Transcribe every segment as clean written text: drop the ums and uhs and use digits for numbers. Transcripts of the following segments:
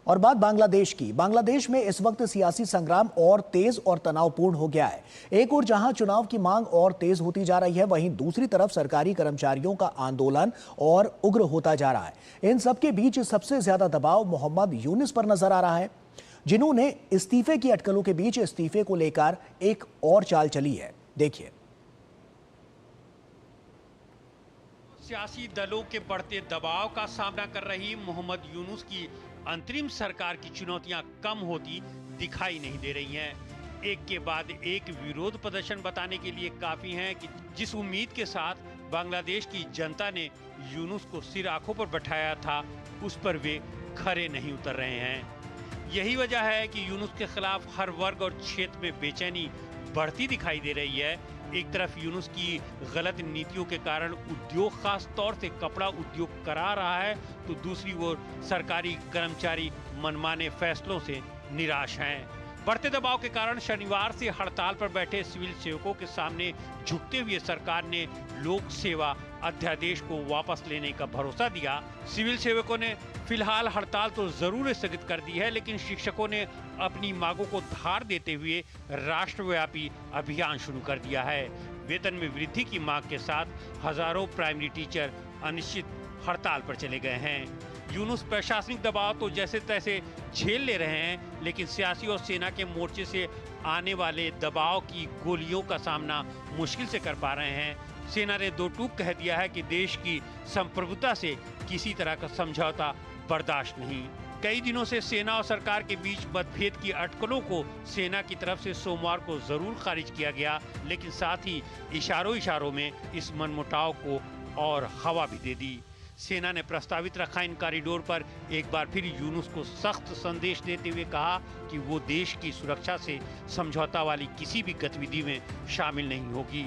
और बात बांग्लादेश की। बांग्लादेश में इस वक्त सियासी संग्राम और तेज और तनावपूर्ण हो गया है। एक ओर जहां चुनाव की मांग और तेज होती जा रही है, वहीं दूसरी तरफ सरकारी कर्मचारियों का आंदोलन और उग्र होता जा रहा है। इन सबके बीच सबसे ज्यादा दबाव मोहम्मद यूनुस पर नजर आ रहा है, जिन्होंने इस्तीफे की अटकलों के बीच इस्तीफे को लेकर एक और चाल चली है। देखिए। सियासी दलों के बढ़ते दबाव का सामना कर रही मोहम्मद यूनुस की अंतरिम सरकार की चुनौतियां कम होती दिखाई नहीं दे रही हैं। एक के बाद एक विरोध प्रदर्शन बताने के लिए काफी हैं कि जिस उम्मीद के साथ बांग्लादेश की जनता ने यूनुस को सिर आंखों पर बैठाया था, उस पर वे खरे नहीं उतर रहे हैं। यही वजह है कि यूनुस के खिलाफ हर वर्ग और क्षेत्र में बेचैनी बढ़ती दिखाई दे रही है। एक तरफ यूनुस की गलत नीतियों के कारण उद्योग, खास तौर से कपड़ा उद्योग करा रहा है, तो दूसरी ओर सरकारी कर्मचारी मनमाने फैसलों से निराश हैं। बढ़ते दबाव के कारण शनिवार से हड़ताल पर बैठे सिविल सेवकों के सामने झुकते हुए सरकार ने लोक सेवा अध्यादेश को वापस लेने का भरोसा दिया। सिविल सेवकों ने फिलहाल हड़ताल तो जरूर स्थगित कर दी है, लेकिन शिक्षकों ने अपनी मांगों को धार देते हुए राष्ट्रव्यापी अभियान शुरू कर दिया है। वेतन में वृद्धि की मांग के साथ हजारों प्राइमरी टीचर अनिश्चित हड़ताल पर चले गए हैं। यूनुस प्रशासनिक दबाव तो जैसे तैसे झेल ले रहे हैं, लेकिन सियासी और सेना के मोर्चे से आने वाले दबाव की गोलियों का सामना मुश्किल से कर पा रहे हैं। सेना ने दो टूक कह दिया है कि देश की संप्रभुता से किसी तरह का समझौता बर्दाश्त नहीं। कई दिनों से सेना और सरकार के बीच मतभेद की अटकलों को सेना की तरफ से सोमवार को जरूर खारिज किया गया, लेकिन साथ ही इशारों में इस मनमुटाव को और हवा भी दे दी। सेना ने प्रस्तावित रखा इन कॉरिडोर पर एक बार फिर यूनुस को सख्त संदेश देते हुए कहा कि वो देश की सुरक्षा से समझौता वाली किसी भी गतिविधि में शामिल नहीं होगी।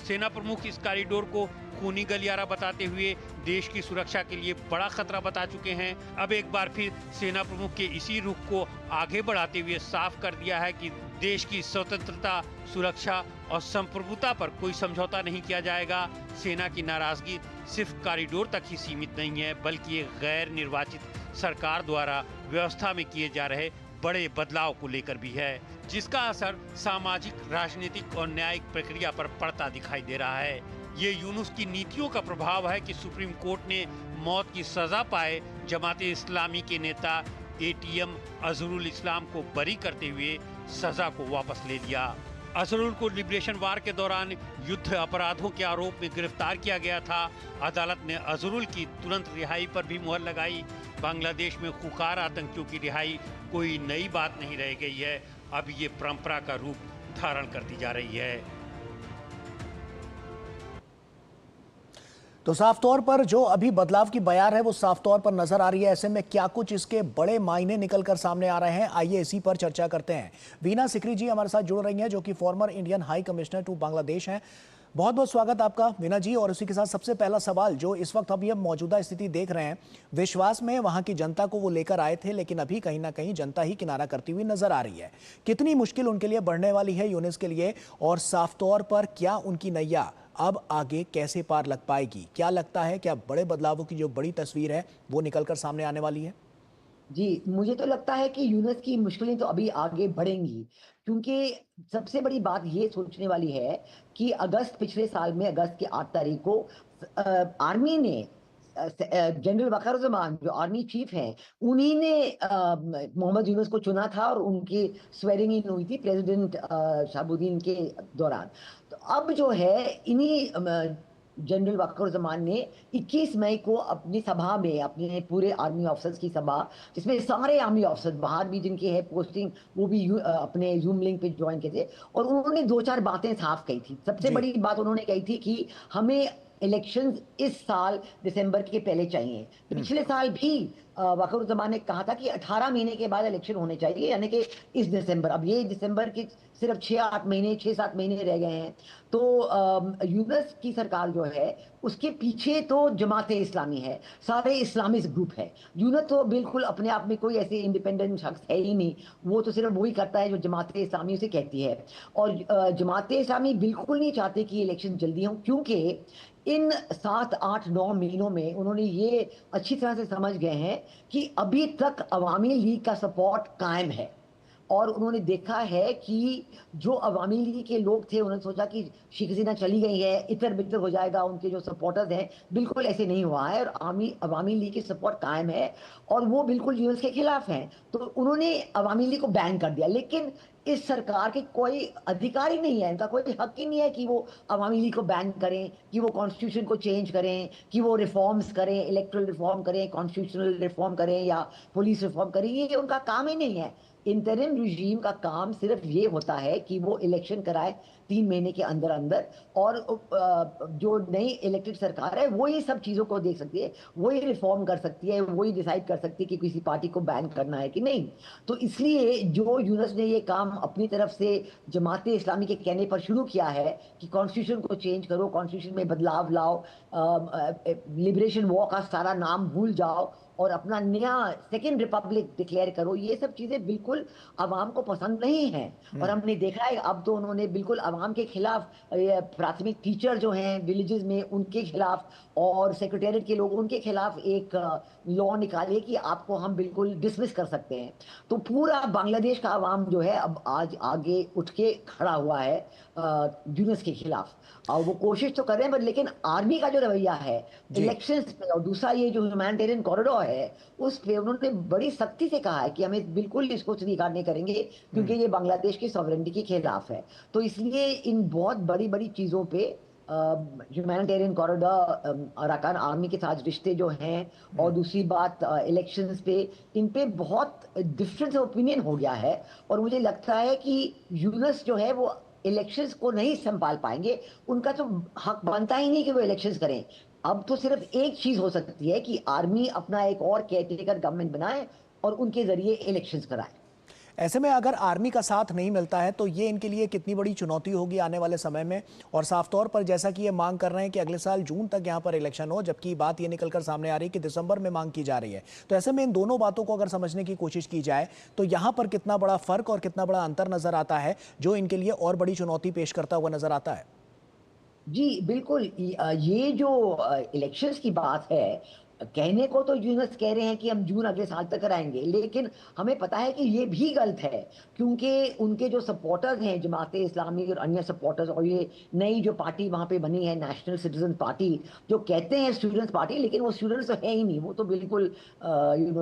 सेना प्रमुख इस कॉरिडोर को खूनी गलियारा बताते हुए देश की सुरक्षा के लिए बड़ा खतरा बता चुके हैं। अब एक बार फिर सेना प्रमुख के इसी रुख को आगे बढ़ाते हुए साफ कर दिया है कि देश की स्वतंत्रता, सुरक्षा और संप्रभुता पर कोई समझौता नहीं किया जाएगा। सेना की नाराजगी सिर्फ कॉरिडोर तक ही सीमित नहीं है, बल्कि एक गैर निर्वाचित सरकार द्वारा व्यवस्था में किए जा रहे बड़े बदलाव को लेकर भी है, जिसका असर सामाजिक, राजनीतिक और न्यायिक प्रक्रिया पर पड़ता दिखाई दे रहा है। ये यूनुस की नीतियों का प्रभाव है कि सुप्रीम कोर्ट ने मौत की सजा पाए जमाते इस्लामी के नेता एटीएम अजहरुल इस्लाम को बरी करते हुए सजा को वापस ले लिया। अजहरुल को लिबरेशन वार के दौरान युद्ध अपराधों के आरोप में गिरफ्तार किया गया था। अदालत ने अजहरुल की तुरंत रिहाई पर भी मुहर लगाई। बांग्लादेश में खुखार आतंकियों की रिहाई कोई नई बात नहीं रह गई है, अब ये परंपरा का रूप धारण करती जा रही है। तो साफ तौर पर जो अभी बदलाव की बयार है वो साफ तौर पर नजर आ रही है। ऐसे में क्या कुछ इसके बड़े मायने निकलकर सामने आ रहे हैं, आइए इसी पर चर्चा करते हैं। वीना सिकरी जी हमारे साथ जुड़ रही हैं, जो कि former Indian high commissioner to Bangladesh हैं। बहुत बहुत स्वागत आपका वीना जी। और उसी के साथ सबसे पहला सवाल, जो इस वक्त अभी हम मौजूदा स्थिति देख रहे हैं, विश्वास में वहां की जनता को वो लेकर आए थे, लेकिन अभी कहीं ना कहीं जनता ही किनारा करती हुई नजर आ रही है। कितनी मुश्किल उनके लिए बढ़ने वाली है यूनुस के लिए, और साफ तौर पर क्या उनकी नैया अब आगे कैसे पार लग पाएगी? क्या लगता है, क्या बड़े बदलावों की जो बड़ी तस्वीर है वो निकलकर सामने आने वाली है? जी, मुझे तो लगता है कि यूनुस की मुश्किलें तो अभी आगे बढ़ेंगी, क्योंकि सबसे बड़ी बात ये सोचने वाली है कि पिछले साल में अगस्त की 8 तारीख को आर्मी ने जनरल वकारुज्जमान जो आर्मी चीफ हैं, उन्हीं ने मोहम्मद यूनुस को चुना था और उनकी स्वेरिंग इन हुई थी प्रेसिडेंट शहाबुद्दीन के दौरान। तो अब जो है इन्हीं जनरल वकारुज्जमान ने 21 मई को अपनी सभा में, अपने पूरे आर्मी ऑफिसर्स की सभा, जिसमें सारे आर्मी ऑफिसर्स बाहर भी जिनकी है पोस्टिंग, वो भी अपने जूम लिंक पे ज्वाइन किए थे, और उन्होंने 2-4 बातें साफ कही थी। सबसे बड़ी बात उन्होंने कही थी कि हमें इलेक्शंस इस साल दिसंबर के पहले चाहिए। पिछले साल भी वकारुज्जमान ने कहा था कि 18 महीने के बाद इलेक्शन होने चाहिए, यानी कि इस दिसंबर। अब ये दिसंबर के सिर्फ 6-7 महीने रह गए हैं। तो यूनुस की सरकार जो है उसके पीछे तो जमात इस्लामी है, सारे इस्लामिस्ट ग्रुप है। यूनुस तो बिल्कुल अपने आप में कोई ऐसे इंडिपेंडेंट शख्स है ही नहीं, वो तो सिर्फ वही करता है जो जमात इस्लामी उसे कहती है। और जमात इस्लामी बिल्कुल नहीं चाहते कि इलेक्शन जल्दी हो, क्योंकि इन 7, 8, 9 महीनों में उन्होंने ये अच्छी तरह से समझ गए हैं कि अभी तक अवामी लीग का सपोर्ट कायम है। और उन्होंने देखा है कि जो अवामी लीग के लोग थे, उन्होंने सोचा कि शेख हसीना चली गई है, इतर-बितर हो जाएगा, उनके जो सपोर्टर्स हैं, बिल्कुल ऐसे नहीं हुआ है और अवामी लीग की सपोर्ट कायम है और वो बिल्कुल यूएस के खिलाफ हैं। तो उन्होंने अवामी लीग को बैन कर दिया, लेकिन इस सरकार के कोई अधिकार ही नहीं है, इनका कोई हक ही नहीं है कि वो अवामी लीग को बैन करें, कि वो कॉन्स्टिट्यूशन को चेंज करें, कि वो रिफॉर्म्स करें, इलेक्टोरल रिफॉर्म करें, कॉन्स्टिट्यूशनल रिफॉर्म करें या पुलिस रिफॉर्म करें, ये उनका काम ही नहीं है। इंटरिम रिजीम का काम सिर्फ ये होता है कि वो इलेक्शन कराए 3 महीने के अंदर अंदर और जो नई इलेक्टेड सरकार है वो ही सब चीजों को देख सकती है, वही रिफॉर्म कर सकती है, वही डिसाइड कर सकती है कि किसी पार्टी को बैन करना है कि नहीं। तो इसलिए जो यूनस ने ये काम अपनी तरफ से जमात इस्लामी के कहने पर शुरू किया है कि कॉन्स्टिट्यूशन को चेंज करो, कॉन्स्टिट्यूशन में बदलाव लाओ, लिबरेशन वॉर का सारा नाम भूल जाओ और अपना नया सेकेंड रिपब्लिक डिक्लेयर करो, ये सब चीजें बिल्कुल आवाम को पसंद नहीं है। और हमने देखा है अब तो उन्होंने बिल्कुल आवाम के खिलाफ, प्राथमिक टीचर जो हैं विलेजेस में उनके खिलाफ और सेक्रेटेरिएट के लोग उनके खिलाफ एक लॉ निकाले कि आपको हम बिल्कुल डिसमिस कर सकते हैं। तो पूरा बांग्लादेश का आवाम जो है अब आज आगे उठ के खड़ा हुआ है यूनस के खिलाफ। और वो कोशिश तो कर रहे हैं, पर लेकिन आर्मी का जो रवैया है जी। इलेक्शंस पे और दूसरा ये जो ह्यूमैनिटेरियन कॉरिडोर है उस पे उन्होंने बड़ी सख्ती से कहा है कि हमें बिल्कुल इसको स्वीकार नहीं करेंगे, क्योंकि ये बांग्लादेश की सॉवरेनिटी के खिलाफ है। तो इसलिए इन बहुत बड़ी बड़ी चीजों पे ह्यूमैनिटेरियन कॉरिडोर, अराकान आर्मी के साथ रिश्ते जो हैं, और दूसरी बात इलेक्शंस पे, इन पे बहुत डिफरेंस ऑफ ओपिनियन हो गया है। और मुझे लगता है कि यूनस जो है वो इलेक्शंस को नहीं संभाल पाएंगे, उनका तो हक बनता ही नहीं कि वो इलेक्शंस करें। अब तो सिर्फ एक चीज हो सकती है कि आर्मी अपना एक और केयरटेकर गवर्नमेंट बनाए और उनके जरिए इलेक्शंस कराए। ऐसे में अगर आर्मी का साथ नहीं मिलता है तो ये इनके लिए कितनी बड़ी चुनौती होगी आने वाले समय में। और साफ तौर पर जैसा कि ये मांग कर रहे हैं कि अगले साल जून तक यहाँ पर इलेक्शन हो, जबकि बात ये निकलकर सामने आ रही है कि दिसंबर में मांग की जा रही है। तो ऐसे में इन दोनों बातों को अगर समझने की कोशिश की जाए तो यहाँ पर कितना बड़ा फर्क और कितना बड़ा अंतर नजर आता है जो इनके लिए और बड़ी चुनौती पेश करता हुआ नजर आता है। जी बिल्कुल, ये जो इलेक्शंस की बात है, कहने को तो यूनस कह रहे हैं कि हम जून अगले साल तक कराएंगे, लेकिन हमें पता है कि ये भी गलत है, क्योंकि उनके जो सपोर्टर्स हैं जमात इस्लामी और अन्य सपोर्टर्स, और ये नई जो पार्टी वहां पे बनी है नेशनल सिटीजन पार्टी, जो कहते हैं स्टूडेंट्स पार्टी, लेकिन वो स्टूडेंट्स तो है ही नहीं, वो तो बिल्कुल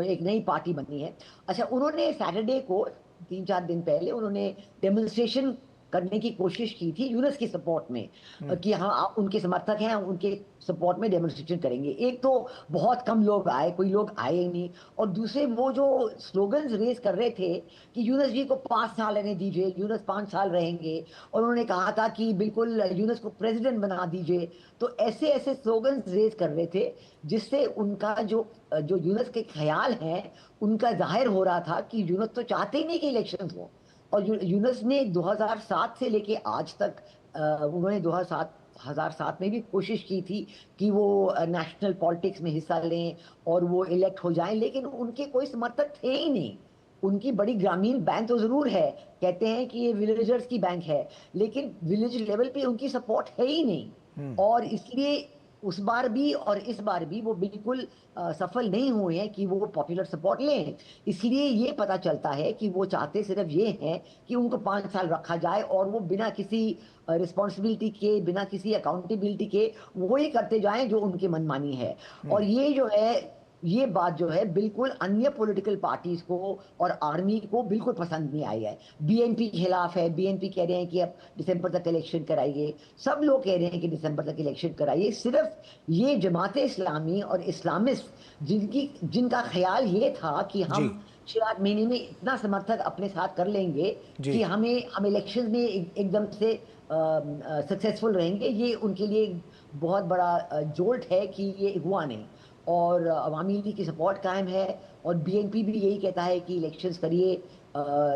एक नई पार्टी बनी है। अच्छा, उन्होंने सैटरडे को 3-4 दिन पहले उन्होंने डेमोन्स्ट्रेशन करने की कोशिश की थी यूनस के सपोर्ट में, कि हाँ आप उनके समर्थक हैं, उनके सपोर्ट में डेमोन्स्ट्रेशन करेंगे। एक तो बहुत कम लोग आए, कोई लोग आए ही नहीं, और दूसरे वो जो स्लोगन्स रेज कर रहे थे कि यूनस जी को 5 साल रहने दीजिए, यूनस 5 साल रहेंगे, और उन्होंने कहा था कि बिल्कुल यूनस को प्रेसिडेंट बना दीजिए। तो ऐसे ऐसे स्लोगन्स रेज कर रहे थे जिससे उनका जो जो यूनस के ख्याल हैं उनका जाहिर हो रहा था कि यूनस तो चाहते ही नहीं कि इलेक्शन हो। और यूनस ने 2007 से लेके आज तक, उन्होंने 2007 में भी कोशिश की थी कि वो नेशनल पॉलिटिक्स में हिस्सा लें और वो इलेक्ट हो जाएं, लेकिन उनके कोई समर्थक थे ही नहीं। उनकी बड़ी ग्रामीण बैंक तो जरूर है, कहते हैं कि ये विलेजर्स की बैंक है, लेकिन विलेज लेवल पे उनकी सपोर्ट है ही नहीं। और इसलिए उस बार भी और इस बार भी वो बिल्कुल सफल नहीं हुए हैं कि वो पॉपुलर सपोर्ट लें। इसलिए ये पता चलता है कि वो चाहते सिर्फ ये हैं कि उनको 5 साल रखा जाए और वो बिना किसी रिस्पॉन्सिबिलिटी के, बिना किसी अकाउंटेबिलिटी के वो ही करते जाएं जो उनकी मनमानी है। और ये जो है, ये बात जो है बिल्कुल अन्य पॉलिटिकल पार्टीज को और आर्मी को बिल्कुल पसंद नहीं आई है। बीएनपी खिलाफ है, बीएनपी कह रहे हैं कि अब दिसंबर तक इलेक्शन कराइए, सब लोग कह रहे हैं कि दिसंबर तक इलेक्शन कराइए। सिर्फ ये जमात इस्लामी और इस्लामिस्ट जिनका ख्याल ये था कि जी। हम 6-8 महीने में इतना समर्थक अपने साथ कर लेंगे जी। कि हम इलेक्शन में एकदम से सक्सेसफुल रहेंगे, ये उनके लिए बहुत बड़ा जोल्ट है कि ये हुआ नहीं। और अवामी लीग की सपोर्ट कायम है, और बीएनपी भी यही कहता है कि इलेक्शंस करिए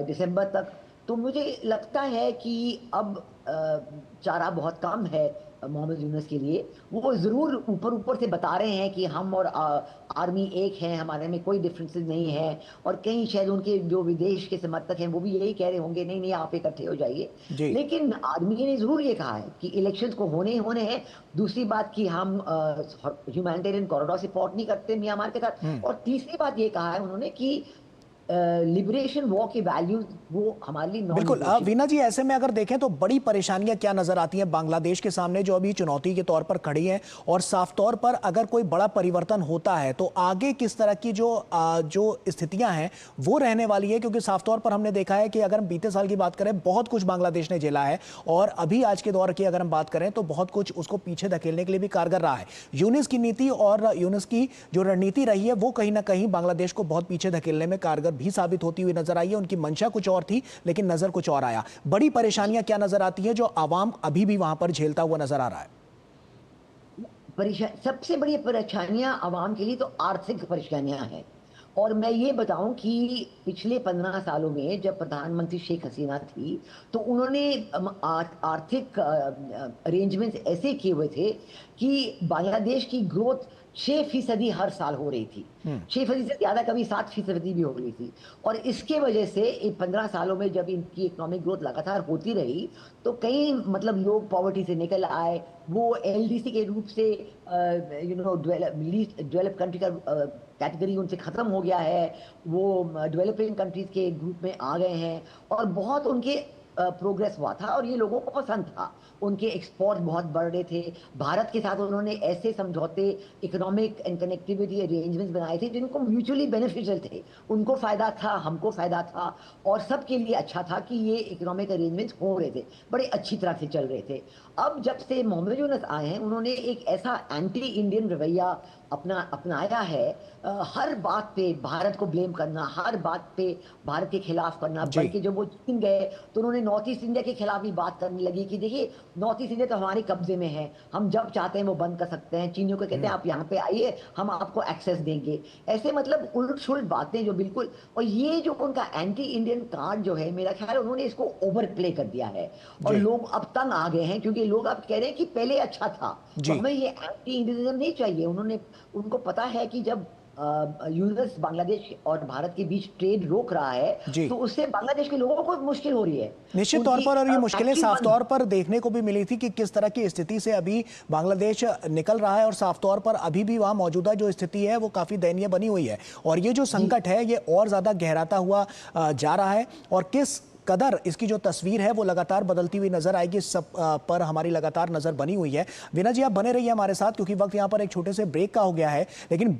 दिसंबर तक। तो मुझे लगता है कि अब चारा बहुत कम है मोहम्मद यूनुस के लिए। वो ज़रूर ऊपर-ऊपर से बता रहे हैं कि हम और आर्मी एक हैं, हमारे में कोई डिफरेंसेस नहीं है, और कई शायद उनके जो विदेश के समर्थक हैं, वो भी यही कह रहे होंगे, नहीं-नहीं आप इकट्ठे हो जाइए। जी। लेकिन आर्मी ने ज़रूर ये कहा है कि इलेक्शंस को होने ही होने हैं। दूसरी बात कि हम ह्यूमैनिटेरियन कॉरिडोर सपोर्ट नहीं करते म्यांमार के साथ, हम्म। और तीसरी बात ये कहा है उन्होंने कि लिबरेशन वॉर की वैल्यूज वो हमारे लिए नॉन बिल्कुल। नेगोशिएबल। वीना जी, ऐसे में अगर देखें तो बड़ी परेशानियां क्या नजर आती हैं बांग्लादेश के सामने जो अभी चुनौती के तौर पर खड़ी हैं, और साफ तौर पर अगर कोई बड़ा परिवर्तन होता है तो आगे किस तरह की जो स्थितियां हैं वो रहने वाली है? क्योंकि साफ तौर पर हमने देखा है कि अगर हम बीते साल की बात करें, बहुत कुछ बांग्लादेश ने झेला है, और अभी आज के दौर की अगर हम बात करें तो बहुत कुछ उसको पीछे धकेलने के लिए भी कारगर रहा है। यूनुस की नीति और यूनुस की जो रणनीति रही है वो कहीं ना कहीं बांग्लादेश को बहुत पीछे धकेलने में कारगर भी साबित होती हुई नजर आई है। उनकी मंशा कुछ और थी लेकिन नजर कुछ और आया। बड़ी परेशानियां क्या नजर आती है जो आवाम अभी भी वहां पर झेलता हुआ नजर आ रहा है? सबसे बड़ी परेशानियां आवाम के लिए तो आर्थिक परेशानियां हैं। और मैं ये बताऊं कि पिछले 15 सालों में जब प्रधानमंत्री शेख हसीना थी, तो उन्होंने आर्थिक अरेंजमेंट्स ऐसे किए हुए थे कि बांग्लादेश की ग्रोथ 6% हर साल हो रही थी। 6% से ज्यादा, कभी 7% भी हो रही थी। और इसके वजह से 15 सालों में जब इनकी इकोनॉमिक ग्रोथ लगातार होती रही, तो कई मतलब लोग पॉवर्टी से निकल आए। वो एलडीसी के रूप से लीस्ट डेवलप कंट्री का कैटेगरी उनसे खत्म हो गया है। वो डेवलपिंग कंट्रीज के ग्रुप में आ गए हैं, और बहुत उनके प्रोग्रेस हुआ था और ये लोगों को पसंद था। उनके एक्सपोर्ट बहुत बढ़ रहे थे। भारत के साथ उन्होंने ऐसे समझौते, इकोनॉमिक एंड कनेक्टिविटी अरेंजमेंट्स बनाए थे जिनको म्यूचुअली बेनिफिशियल थे। उनको फायदा था, हमको फायदा था, और सबके लिए अच्छा था कि ये इकोनॉमिक अरेंजमेंट्स हो रहे थे, बड़े अच्छी तरह से चल रहे थे। अब जब से मोहम्मद यूनुस आए हैं, उन्होंने एक ऐसा एंटी इंडियन रवैया अपनाया है। हर बात पे भारत को ब्लेम करना, हर बात पे भारत के खिलाफ करना। बल्कि जब वो चीन गए तो उन्होंने नॉर्थ ईस्ट इंडिया के खिलाफ भी बात करने लगी कि देखिए, नॉर्थ ईस्ट इंडिया तो हमारे कब्जे में है, हम जब चाहते हैं वो बंद कर सकते हैं। चीनियों को कहते हैं आप यहाँ पे आइए, हम आपको एक्सेस देंगे। ऐसे मतलब उलट सुलट बातें जो बिल्कुल। और ये जो उनका एंटी इंडियन कार्ड जो है, मेरा ख्याल है उन्होंने इसको ओवर प्ले कर दिया है, और लोग अब तंग आ गए हैं, क्योंकि लोग अब कह रहे हैं कि पहले अच्छा था, तो हमें ये एंटी इंडियनिज्म नहीं चाहिए। उनको पता है कि जब यूनुस बांग्लादेश और भारत के बीच ट्रेड रोक रहा है, तो उससे बांग्लादेश के लोगों को मुश्किल हो रही है निश्चित तौर पर। और ये मुश्किलें साफ तौर पर देखने को भी मिली थी कि किस तरह की स्थिति से अभी बांग्लादेश निकल रहा है, और साफ तौर पर अभी भी वहां मौजूदा जो स्थिति है वो काफी दयनीय बनी हुई है। और ये जो संकट है ये और ज्यादा गहराता हुआ जा रहा है, और किस कदर इसकी जो तस्वीर है वो लगातार बदलती हुई नजर आएगी। सब पर हमारी लगातार नजर बनी हुई है। वीना जी, आप बने रहिए हमारे साथ, क्योंकि वक्त यहाँ पर एक छोटे से ब्रेक का हो गया है, लेकिन